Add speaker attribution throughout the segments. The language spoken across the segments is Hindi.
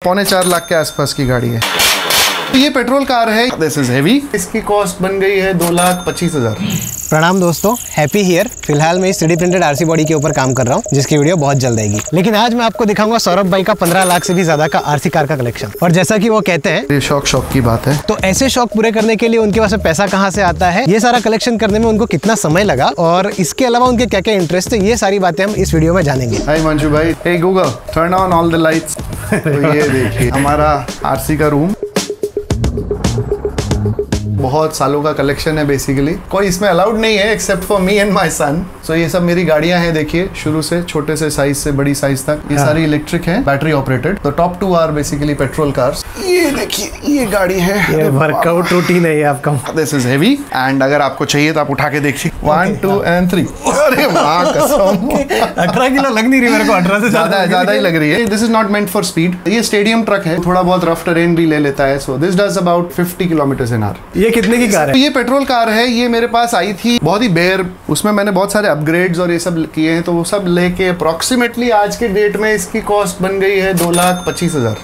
Speaker 1: 3.25 लाख के आसपास की गाड़ी है। ये पेट्रोल कार है, दिस इज हेवी। इसकी कॉस्ट बन गई है 2,25,000।
Speaker 2: प्रणाम दोस्तों, हैप्पी हियर। फिलहाल मैं इस 3D प्रिंटेड आरसी बॉडी के ऊपर काम कर रहा हूँ, जिसकी वीडियो बहुत जल्द आएगी। लेकिन आज मैं आपको दिखाऊंगा सौरभ भाई का 15 लाख से भी ज्यादा का आरसी कार का कलेक्शन। और जैसा कि वो कहते हैं,
Speaker 1: ये शौक की बात है।
Speaker 2: तो ऐसे शौक पूरे करने के लिए उनके पास पैसा कहाँ से आता है, ये सारा कलेक्शन करने में उनको कितना समय लगा और इसके अलावा उनके क्या क्या इंटरेस्ट है, ये सारी बातें हम इस वीडियो में जानेंगे।
Speaker 1: हाय मंजू भाई। Hey Google, turn on all the lights. तो ये देखिए हमारा आरसी का रूम, बहुत सालों का कलेक्शन है बेसिकली। कोई इसमें अलाउड नहीं है except for me and my son. So ये सब मेरी गाड़ियां हैं, देखिए शुरू से छोटे से साइज से बड़ी साइज तक। ये सारी इलेक्ट्रिक है, बैटरी ऑपरेटेड। तो top 2 are basically petrol cars. ये देखिए ये गाड़ी है,
Speaker 2: ये वर्कआउट रूटीन है ये आपका।
Speaker 1: दिस इज हेवी एंड अगर आपको चाहिए तो आप उठा के देखिए। 1 2 and 3। अरे वाह कसम,
Speaker 2: 18 किलो लग नहीं रही मेरे को, 18 से
Speaker 1: ज्यादा ही लग रही है। This is not meant for speed. ये स्टेडियम ट्रक है, थोड़ा बहुत रफ टेरेन भी ले लेता है। So this does about 50 km/h।
Speaker 2: ये कितने की कार है?
Speaker 1: ये पेट्रोल कार है। ये मेरे पास आई थी बहुत ही बेयर, उसमें मैंने बहुत सारे अपग्रेड्स और ये सब किए हैं, तो वो सब लेके अप्रोक्सीमेटली आज के डेट में इसकी कॉस्ट बन गई है 2,25,000।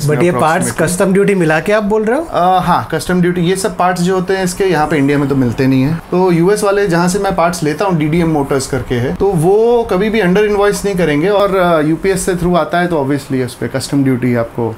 Speaker 2: बट ये पार्ट्स कस्टम ड्यूटी मिला के आप बोल रहे हो?
Speaker 1: हाँ, कस्टम ड्यूटी। ये सब पार्ट्स जो होते हैं इसके यहाँ पे इंडिया में तो मिलते नहीं है। तो यूएस वाले जहाँ से मैं पार्ट्स लेता हूँ, DDM मोटर्स करके है, तो वो कभी भी अंडर इनवॉइस नहीं करेंगे और यूपीएस से थ्रू आता है, तो ऑब्वियसली उस पर कस्टम ड्यूटी आपको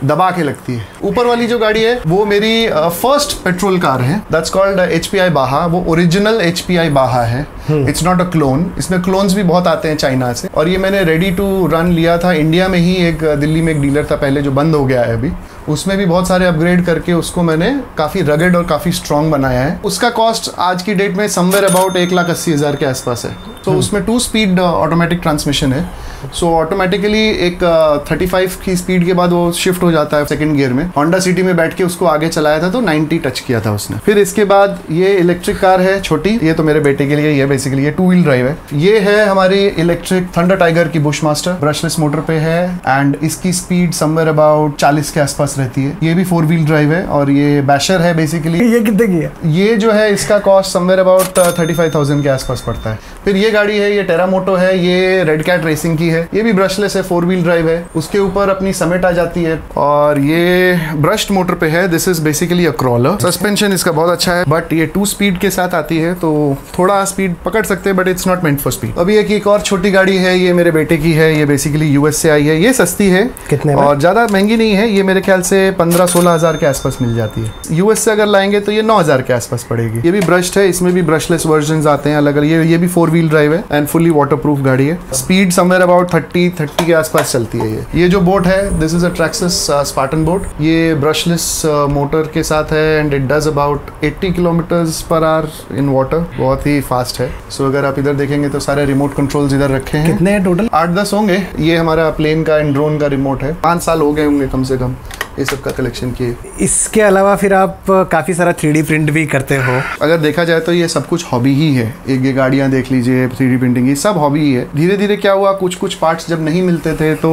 Speaker 1: दबा के लगती है। ऊपर वाली जो गाड़ी है वो मेरी फर्स्ट पेट्रोल कार है, दैट्स कॉल्ड HPI बाहा। वो ओरिजिनल HPI बाहा है, इट्स नॉट अ क्लोन। इसमें क्लोन्स भी बहुत आते हैं चाइना से। और ये मैंने रेडी टू रन लिया था इंडिया में ही। एक दिल्ली में एक डीलर था पहले, जो बंद हो गया है अभी। उसमें भी बहुत सारे अपग्रेड करके उसको मैंने काफ़ी रगड और काफ़ी स्ट्रॉन्ग बनाया है। उसका कॉस्ट आज की डेट में समवेयर अबाउट 1,80,000 के आसपास है। तो उसमें 2 स्पीड ऑटोमेटिक ट्रांसमिशन है। सो ऑटोमेटिकली एक 35 की स्पीड के बाद वो शिफ्ट हो जाता है सेकंड गियर में। होंडा सिटी में बैठ के उसको आगे चलाया था तो 90 टच किया था उसने। फिर इसके बाद ये इलेक्ट्रिक कार है छोटी, ये तो मेरे बेटे के लिए ही है बेसिकली। ये 2 व्हील ड्राइव है। ये है हमारी इलेक्ट्रिक थंडर टाइगर की बुशमास्टर, ब्रशलेस मोटर पे है एंड इसकी स्पीड समवेयर अबाउट 40 के आसपास रहती है। ये भी 4 व्हील ड्राइव है और ये बैशर है बेसिकली।
Speaker 2: ये कितने की है?
Speaker 1: ये जो है इसका कॉस्ट समवेयर अबाउट 35,000 के आसपास पड़ता है। फिर ये गाड़ी है, ये टेरामोटो है, ये रेड कैट रेसिंग की है। ये भी ब्रशलेस है, 4 व्हील ड्राइव है। उसके ऊपर अपनी समिट आ जाती है और ये ब्रश्ड मोटर पे है। This is basically a crawler. Suspension इसका बहुत अच्छा है, बट ये 2 स्पीड के साथ आती है, तो थोड़ा स्पीड पकड़ सकते हैं, but it's not meant for speed. अभी एक और छोटी गाड़ी है, ये मेरे बेटे की है। ये बेसिकली यूएस से आई है। ये सस्ती है,
Speaker 2: कितने
Speaker 1: और ज्यादा महंगी नहीं है। ये मेरे ख्याल से 15-16 हज़ार के आसपास मिल जाती है। यूएस से अगर लाएंगे तो ये 9,000 के आसपास पड़ेगी। ये भी ब्रश्ड है, इसमें भी ब्रशलेस वर्जन आते हैं अलग अलग। ये भी 4 व्हील ड्राइव है एंड फुली वाटरप्रूफ गाड़ी है। स्पीड समवेयर अबाउट 30 के आसपास चलती है। ये जो बोट है, this is a Traxxas Spartan boat. ये ब्रशलेस मोटर के साथ है and it does about 80 km/h in water. बहुत ही फास्ट है। सो अगर आप इधर देखेंगे तो सारे रिमोट कंट्रोल्स इधर रखे हैं।
Speaker 2: कितने हैं टोटल?
Speaker 1: 8-10 होंगे। ये हमारा प्लेन का एंड ड्रोन का रिमोट है। 5 साल हो गए होंगे कम से कम ये सब का कलेक्शन किए।
Speaker 2: इसके अलावा फिर आप काफ़ी सारा 3D प्रिंट भी करते हो?
Speaker 1: अगर देखा जाए तो ये सब कुछ हॉबी ही है। एक ये गाड़ियाँ देख लीजिए, 3D प्रिंटिंग, ये सब हॉबी ही है। धीरे धीरे क्या हुआ, कुछ पार्ट्स जब नहीं मिलते थे तो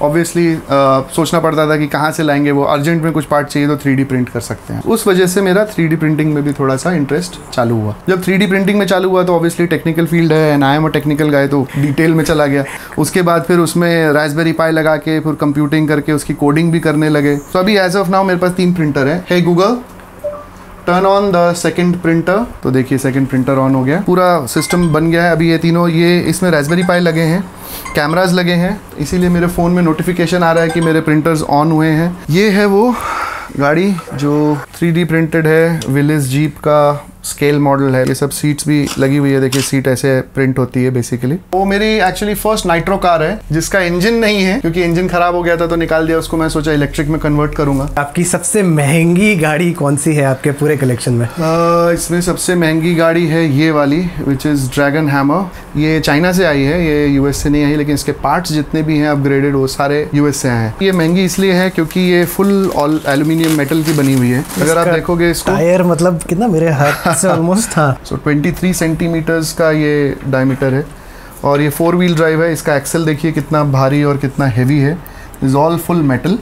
Speaker 1: ऑब्वियसली सोचना पड़ता था कि कहाँ से लाएंगे। वो अर्जेंट में कुछ पार्ट चाहिए तो 3D प्रिंट कर सकते हैं। उस वजह से मेरा 3D प्रिंटिंग में भी थोड़ा सा इंटरेस्ट चालू हुआ। जब 3D प्रिंटिंग में चालू हुआ तो ऑब्वियसली टेक्निकल फील्ड है and I am a technical गाय, तो डिटेल में चला गया। उसके बाद फिर उसमें रास्पबेरी पाई लगा के फिर कंप्यूटिंग करके उसकी कोडिंग भी करने लगे। तो अभी एज ऑफ नाउ मेरे पास 3 प्रिंटर है। Hey Google, turn on the second printer. तो देखिए सेकंड प्रिंटर ऑन हो गया, पूरा सिस्टम बन गया है। अभी ये तीनों, ये इसमें रास्पबेरी पाई लगे हैं, कैमरास लगे हैं, इसीलिए मेरे फ़ोन में नोटिफिकेशन आ रहा है कि मेरे प्रिंटर्स ऑन हुए हैं। ये है वो गाड़ी जो 3D प्रिंटेड है, विलिस जीप का स्केल मॉडल है। ये सब सीट्स भी लगी हुई है, देखिए सीट ऐसे प्रिंट होती है बेसिकली। वो मेरी एक्चुअली फर्स्ट नाइट्रो कार है जिसका इंजन नहीं है, क्योंकि इंजन खराब हो गया था तो निकाल दिया उसको। मैं सोचा इलेक्ट्रिक में कन्वर्ट करूंगा।
Speaker 2: आपकी सबसे महंगी गाड़ी कौन सी है आपके पूरे कलेक्शन में?
Speaker 1: इसमें सबसे महंगी गाड़ी है ये वाली, विच इज़ ड्रैगन हैमर। ये चाइना से आई है, ये यूएस से नहीं आई, लेकिन इसके पार्ट्स जितने भी हैं अपग्रेडेड वो सारे यूएस से आए हैं। ये महंगी इसलिए है क्योंकि ये फुल एल्यूमिनियम मेटल की बनी हुई है। अगर आप देखोगे इसको,
Speaker 2: टायर मतलब कितना, मेरे हाथ से ऑलमोस्ट था।
Speaker 1: सो 23 सेंटीमीटर्स का ये डायमीटर है और ये 4 व्हील ड्राइव है। इसका एक्सेल देखिए कितना भारी और कितना हेवी है। Is all full metal.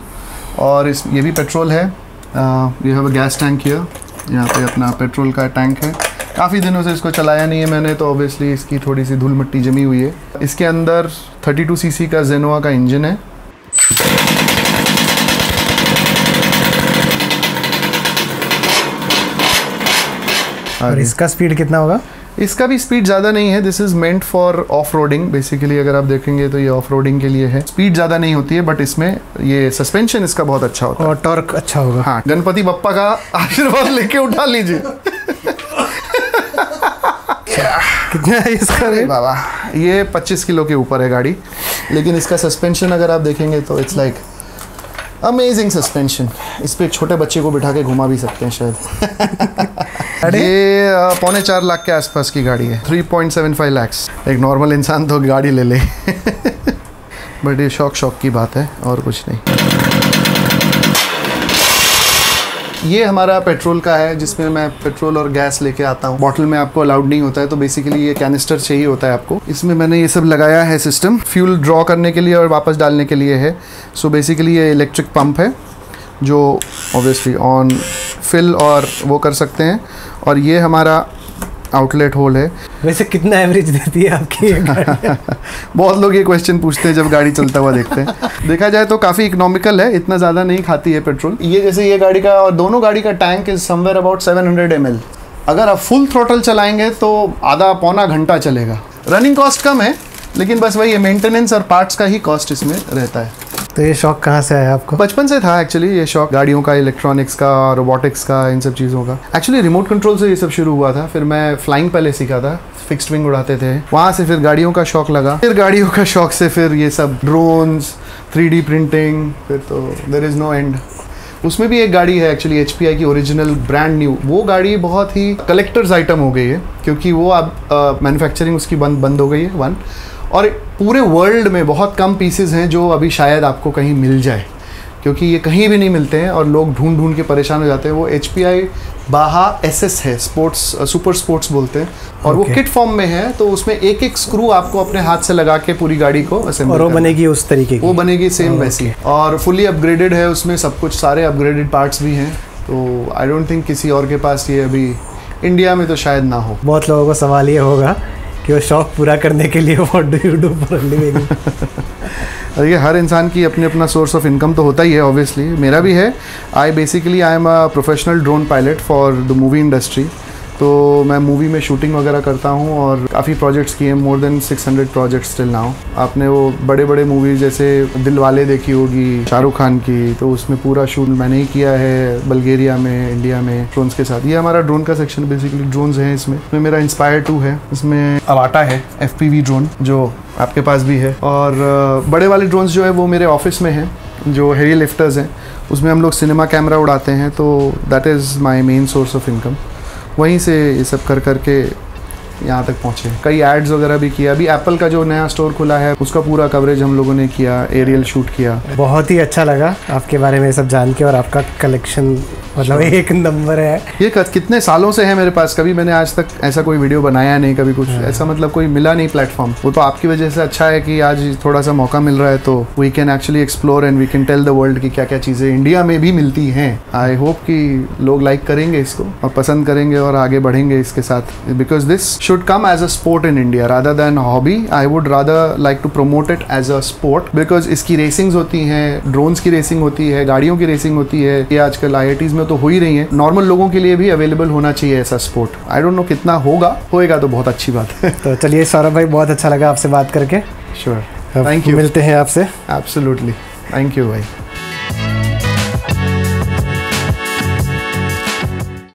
Speaker 1: और ये भी पेट्रोल है। ये है गैस टैंक हियर, यहाँ पे अपना पेट्रोल का टैंक है। काफ़ी दिनों से इसको चलाया नहीं है मैंने, तो ऑब्वियसली इसकी थोड़ी सी धूल मिट्टी जमी हुई है। इसके अंदर 32 सीसी का जेनोआ का इंजन है
Speaker 2: और इसका स्पीड कितना होगा?
Speaker 1: इसका भी स्पीड ज़्यादा नहीं है। This is meant for off roading basically. अगर आप देखेंगे तो ये ऑफ रोडिंग के लिए है। स्पीड ज़्यादा नहीं होती है, बट इसमें ये सस्पेंशन इसका बहुत अच्छा होता है
Speaker 2: और टॉर्क अच्छा होगा।
Speaker 1: हाँ, गणपति बप्पा का आशीर्वाद लेके उठा लीजिए।
Speaker 2: कितना है इसका रेट?
Speaker 1: बाबा, ये 25 किलो के ऊपर है गाड़ी, लेकिन इसका सस्पेंशन अगर आप देखेंगे तो इट्स लाइक अमेजिंग सस्पेंशन। इस पे छोटे बच्चे को बिठा के घुमा भी सकते हैं शायद। ये 3.25 लाख के आसपास की गाड़ी है। 3.75 लाख। एक नॉर्मल इंसान तो गाड़ी ले ले। बट ये शौक की बात है और कुछ नहीं। ये हमारा पेट्रोल का है, जिसमें मैं पेट्रोल और गैस लेके आता हूँ। बॉटल में आपको अलाउड नहीं होता है, तो बेसिकली ये कैनिस्टर चाहिए होता है आपको। इसमें मैंने ये सब लगाया है सिस्टम, फ्यूल ड्रॉ करने के लिए और वापस डालने के लिए है। सो बेसिकली ये इलेक्ट्रिक पंप है जो ऑब्वियसली ऑन फिल और वो कर सकते हैं। और ये हमारा आउटलेट होल है।
Speaker 2: वैसे कितना एवरेज देती है आपकी ये गाड़ी?
Speaker 1: बहुत लोग ये क्वेश्चन पूछते हैं जब गाड़ी चलता हुआ देखते हैं। देखा जाए तो काफ़ी इकोनॉमिकल है, इतना ज़्यादा नहीं खाती है पेट्रोल। ये जैसे ये गाड़ी का और दोनों गाड़ी का tank is somewhere about 700 ml। अगर आप फुल थ्रोटल चलाएंगे तो आधा पौना घंटा चलेगा। रनिंग कॉस्ट कम है, लेकिन बस वही है, मेंटेनेंस और पार्ट्स का ही कॉस्ट इसमें रहता है।
Speaker 2: तो ये शौक कहाँ से आया आपको?
Speaker 1: बचपन से था एक्चुअली ये शौक, गाड़ियों का, इलेक्ट्रॉनिक्स का, रोबोटिक्स का, इन सब चीज़ों का। एक्चुअली रिमोट कंट्रोल से ये सब शुरू हुआ था। फिर मैं फ्लाइंग पहले सीखा था, फिक्स्ड विंग उड़ाते थे, वहाँ से फिर गाड़ियों का शौक लगा। फिर गाड़ियों का शौक से फिर ये सब ड्रोन्स, 3D प्रिंटिंग, फिर तो देयर इज़ नो एंड। उसमें भी एक गाड़ी है एक्चुअली HPI की ओरिजिनल ब्रांड न्यू। वो गाड़ी बहुत ही कलेक्टर्स आइटम हो गई है, क्योंकि वो अब मैन्युफैक्चरिंग उसकी बंद हो गई है वन। और पूरे वर्ल्ड में बहुत कम पीसेस हैं जो अभी शायद आपको कहीं मिल जाए, क्योंकि ये कहीं भी नहीं मिलते हैं और लोग ढूंढ के परेशान हो जाते हैं। वो HPI बाहा SS है, स्पोर्ट्स सुपर स्पोर्ट्स बोलते हैं, और वो किट फॉर्म में है। तो उसमें एक एक स्क्रू आपको अपने हाथ से लगा के पूरी गाड़ी को असेंबल,
Speaker 2: और वो बनेगी उस तरीके की,
Speaker 1: वो बनेगी सेम वैसी, और फुली अपग्रेडेड है। उसमें सब कुछ, सारे अपग्रेडेड पार्ट्स भी हैं। तो आई डोंट थिंक किसी और के पास ये अभी इंडिया में तो शायद ना हो।
Speaker 2: बहुत लोगों को सवाल ये होगा कि वो शौक पूरा करने के लिए what do you do for a living?
Speaker 1: ये हर इंसान की अपने अपना सोर्स ऑफ इनकम तो होता ही है ऑब्वियसली। मेरा भी है। I am a professional drone pilot for the movie industry. तो मैं मूवी में शूटिंग वगैरह करता हूँ और काफ़ी प्रोजेक्ट्स किए, more than 600 projects till now. आपने वो बड़े बड़े मूवीज जैसे दिल वाले देखी होगी शाहरुख खान की, तो उसमें पूरा शूट मैंने ही किया है, बल्गेरिया में, इंडिया में, ड्रोन्स के साथ। ये हमारा ड्रोन का सेक्शन, बेसिकली ड्रोन्स हैं इसमें मेरा इंस्पायर 2 है। इसमें अवाटा है FPV ड्रोन जो आपके पास भी है, और बड़े वाले ड्रोन्स जो है वो मेरे ऑफिस में हैं, जो हेवी लिफ्टर्स हैं। उसमें हम लोग सिनेमा कैमरा उड़ाते हैं, तो that is my main source of income. वहीं से ये सब कर करके यहाँ तक पहुँचे। कई एड्स वगैरह भी किया। अभी एप्पल का जो नया स्टोर खुला है उसका पूरा कवरेज हम लोगों ने किया, एरियल शूट किया।
Speaker 2: बहुत ही अच्छा लगा आपके बारे में सब जान के, और आपका कलेक्शन मतलब एक नंबर है।
Speaker 1: ये कितने सालों से है मेरे पास, कभी मैंने आज तक ऐसा कोई वीडियो बनाया नहीं, कभी कुछ ऐसा मतलब कोई मिला नहीं प्लेटफॉर्म। वो तो आपकी वजह से अच्छा है कि आज थोड़ा सा मौका मिल रहा है, तो we can actually explore and we can tell the world कि क्या क्या चीज़ें इंडिया में भी मिलती हैं। आई होप कि लोग लाइक करेंगे इसको और पसंद करेंगे और आगे बढ़ेंगे इसके साथ, because this should come as a sport in India rather than hobby. I would rather like to promote it as a sport, because इसकी रेसिंग्स होती हैं, ड्रोन्स की रेसिंग होती है, गाड़ियों की रेसिंग होती है। ये आजकल IITs में तो हो ही रही है। नॉर्मल लोगों के लिए भी अवेलेबल होना चाहिए ऐसा स्पोर्ट। आई डोंट नो कितना होएगा तो बहुत अच्छी बात है।
Speaker 2: तो चलिए सौरभ भाई, बहुत अच्छा लगा आपसे बात करके।
Speaker 1: Sure, thank you.
Speaker 2: मिलते हैं आपसे।
Speaker 1: एब्सोल्युटली, थैंक यू भाई।